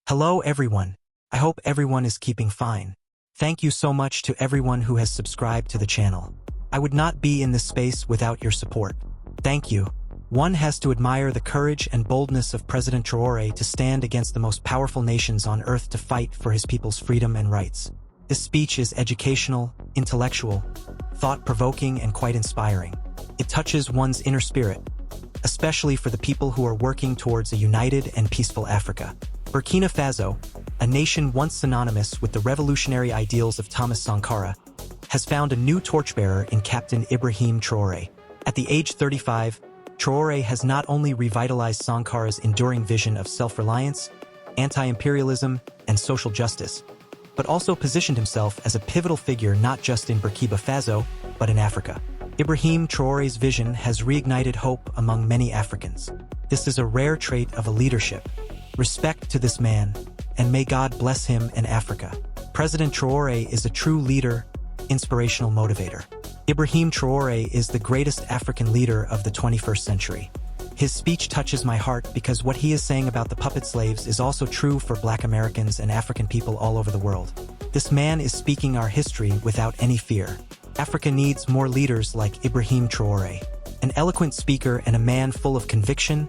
Hello everyone. I hope everyone is keeping fine. Thank you so much to everyone who has subscribed to the channel. I would not be in this space without your support. Thank you. One has to admire the courage and boldness of President Traore to stand against the most powerful nations on earth to fight for his people's freedom and rights. This speech is educational, intellectual, thought-provoking, and quite inspiring. It touches one's inner spirit, especially for the people who are working towards a united and peaceful Africa. Burkina Faso, a nation once synonymous with the revolutionary ideals of Thomas Sankara, has found a new torchbearer in Captain Ibrahim Traore. At the age 35, Traore has not only revitalized Sankara's enduring vision of self-reliance, anti-imperialism, and social justice, but also positioned himself as a pivotal figure not just in Burkina Faso, but in Africa. Ibrahim Traore's vision has reignited hope among many Africans. This is a rare trait of a leadership. Respect to this man, and may God bless him and Africa. President Traore is a true leader, inspirational motivator. Ibrahim Traore is the greatest African leader of the 21st century. His speech touches my heart because what he is saying about the puppet slaves is also true for Black Americans and African people all over the world. This man is speaking our history without any fear. Africa needs more leaders like Ibrahim Traore, an eloquent speaker and a man full of conviction,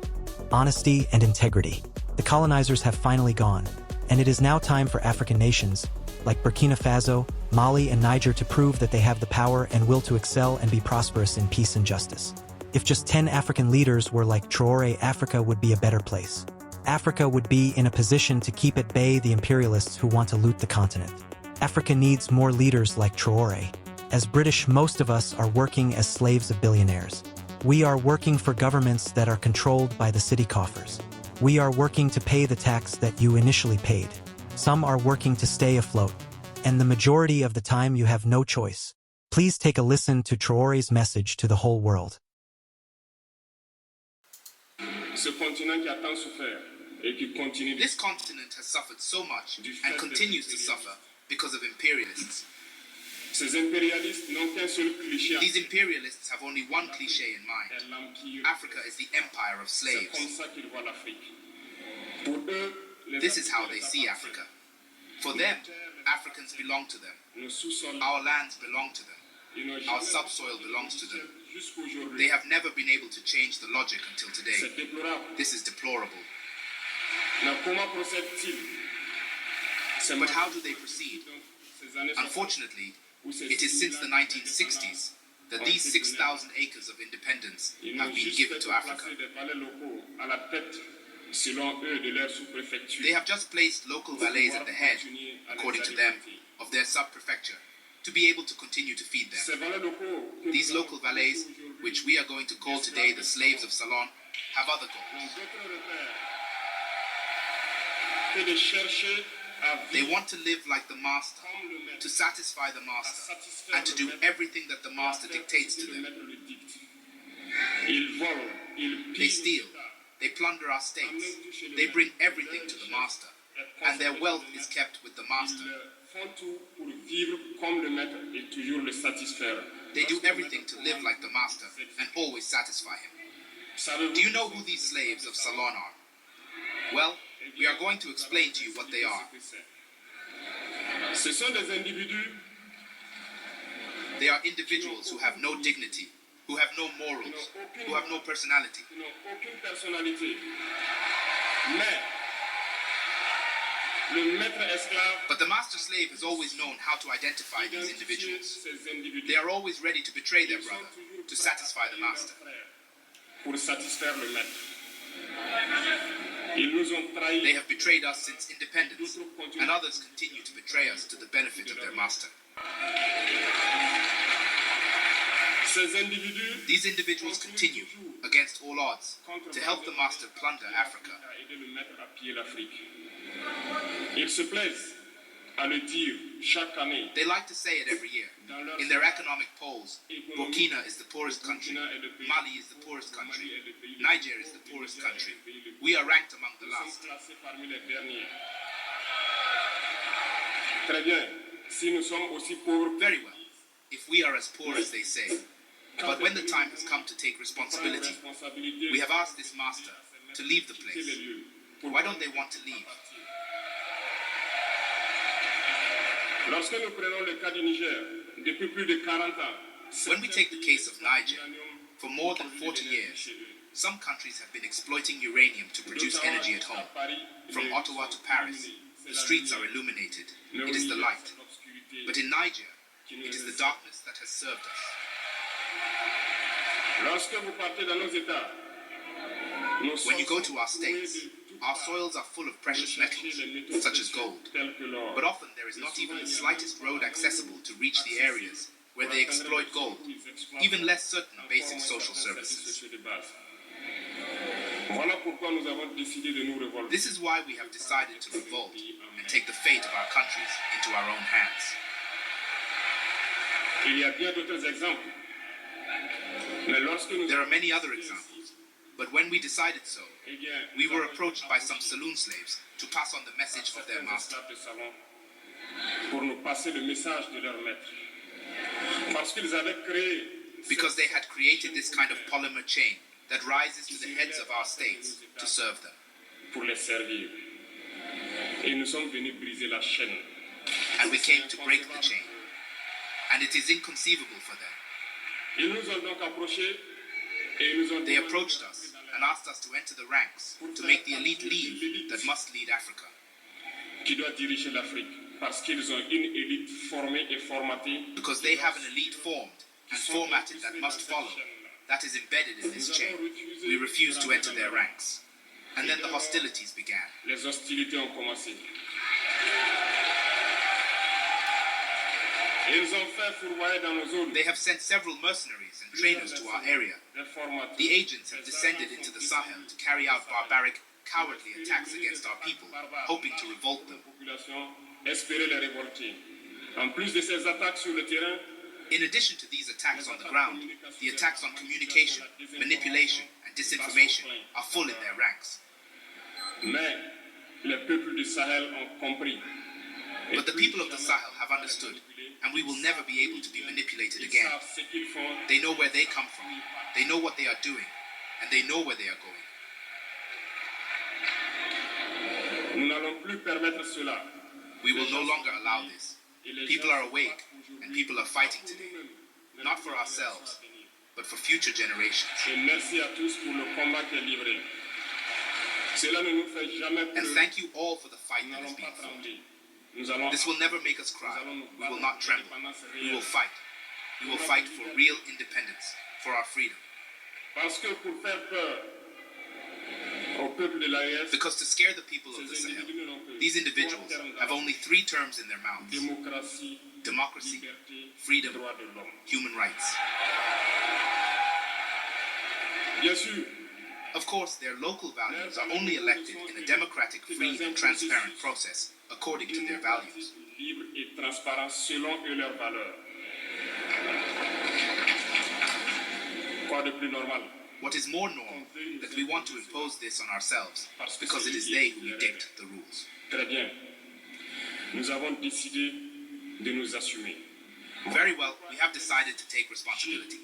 honesty, and integrity. The colonizers have finally gone, and it is now time for African nations, like Burkina Faso, Mali, and Niger, to prove that they have the power and will to excel and be prosperous in peace and justice. If just 10 African leaders were like Traore, Africa would be a better place. Africa would be in a position to keep at bay the imperialists who want to loot the continent. Africa needs more leaders like Traore. As British, most of us are working as slaves of billionaires. We are working for governments that are controlled by the city coffers. We are working to pay the tax that you initially paid. Some are working to stay afloat, and the majority of the time you have no choice. Please take a listen to Traore's message to the whole world. This continent has suffered so much and continues to suffer because of imperialists. These imperialists have only one cliché in mind. Africa is the empire of slaves. This is how they see Africa. For them, Africans belong to them. Our lands belong to them. Our subsoil belongs to them. They have never been able to change the logic until today. This is deplorable. But how do they proceed? Unfortunately, it is since the 1960s that these 6,000 acres of independence have been given to Africa. They have just placed local valets at the head, according to them, of their sub-prefecture, to be able to continue to feed them. These local valets, which we are going to call today the slaves of Salon, have other goals. They want to live like the master, to satisfy the master, and to do everything that the master dictates to them. They steal, they plunder our states, they bring everything to the master, and their wealth is kept with the master. They do everything to live like the master and always satisfy him. Do you know who these slaves of Salon are? Well, we are going to explain to you what they are. They are individuals who have no dignity, who have no morals, who have no personality. But the master slave has always known how to identify these individuals. They are always ready to betray their brother, to satisfy the master. They have betrayed us since independence, and others continue to betray us to the benefit of their master. These individuals continue, against all odds, to help the master plunder Africa. They like to say it every year. In their economic polls, Burkina is the poorest country, Mali is the poorest country, Niger is the poorest country. We are ranked among the last. Very well, if we are as poor as they say. But when the time has come to take responsibility, we have asked this master to leave the place. Why don't they want to leave? When we take the case of Niger, for more than 40 years, some countries have been exploiting uranium to produce energy at home. From Ottawa to Paris, the streets are illuminated. It is the light. But in Niger, it is the darkness that has served us. When you go to our states, our soils are full of precious metals, such as gold. But often there is not even the slightest road accessible to reach the areas where they exploit gold, even less certain basic social services. This is why we have decided to revolt and take the fate of our countries into our own hands. There are many other examples, but when we decided so, we were approached by some saloon slaves to pass on the message of their master. Because they had created this kind of polymer chain that rises to the heads of our states to serve them. And we came to break the chain. And it is inconceivable for them. They approached us and asked us to enter the ranks to make the elite leave that must lead Africa. Because they have an elite formed and formatted that must follow, that is embedded in this chain. We refused to enter their ranks. And then the hostilities began. They have sent several mercenaries and trainers to our area. The agents have descended into the Sahel to carry out barbaric, cowardly attacks against our people, hoping to revolt them. In addition to these attacks on the ground, the attacks on communication, manipulation, and disinformation are full in their ranks. But the people of the Sahel have understood, and we will never be able to be manipulated again. They know where they come from, they know what they are doing, and they know where they are going. We will no longer allow this. People are awake, and people are fighting today, not for ourselves, but for future generations. And thank you all for the fight that is being fought. This will never make us cry. We will not tremble. We will fight. We will fight for real independence, for our freedom. Because to scare the people of the Sahel, these individuals have only 3 terms in their mouths: democracy, freedom, human rights. Of course, their local values are only elected in a democratic, free, and transparent process according to their values. What is more normal that we want to impose this on ourselves because it is they who dictate the rules. Very well, we have decided to take responsibility.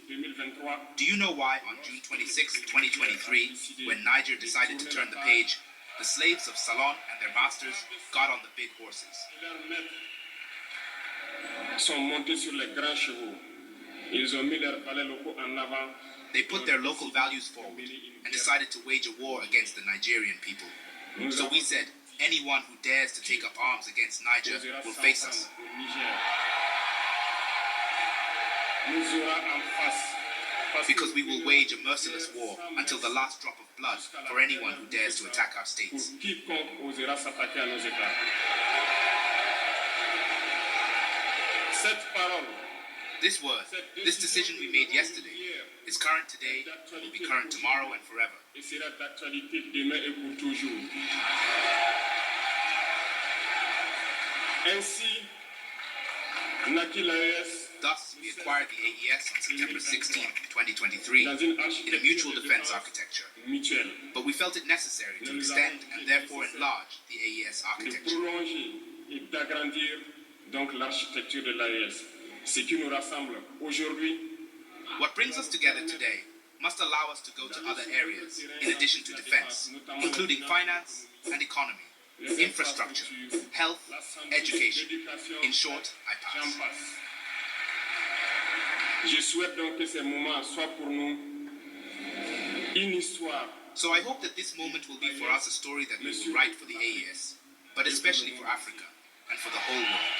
Do you know why on June 26, 2023, when Niger decided to turn the page, the slaves of Salon and their masters got on the big horses? They put their local values forward and decided to wage a war against the Nigerian people. So we said, anyone who dares to take up arms against Niger will face us. Because we will wage a merciless war until the last drop of blood for anyone who dares to attack our states. This word, this decision we made yesterday, is current today, will be current tomorrow and forever. Thus, we acquired the AES on September 16, 2023, in a mutual defense architecture. But we felt it necessary to extend and therefore enlarge the AES architecture. What brings us together today must allow us to go to other areas in addition to defense, including finance and economy, infrastructure, health, education. In short, I pass. So I hope that this moment will be for us a story that we will write for the AES, but especially for Africa and for the whole world.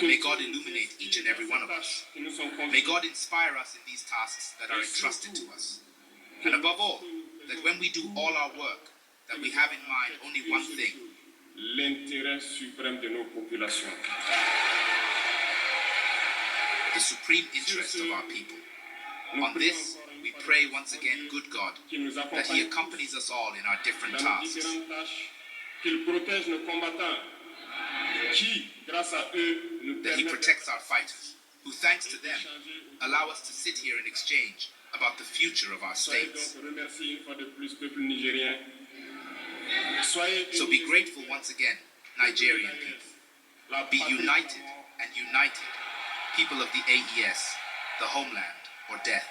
May God illuminate each and every one of us. May God inspire us in these tasks that are entrusted to us. And above all, that when we do all our work, that we have in mind only one thing: l'intérêt suprême de nos populations. The supreme interest of our people. On this, we pray once again, good God, that He accompanies us all in our different tasks. That He protects our fighters, who thanks to them, allow us to sit here and exchange about the future of our states. So be grateful once again, Nigerian people. Be united and united, people of the AES, the homeland or death.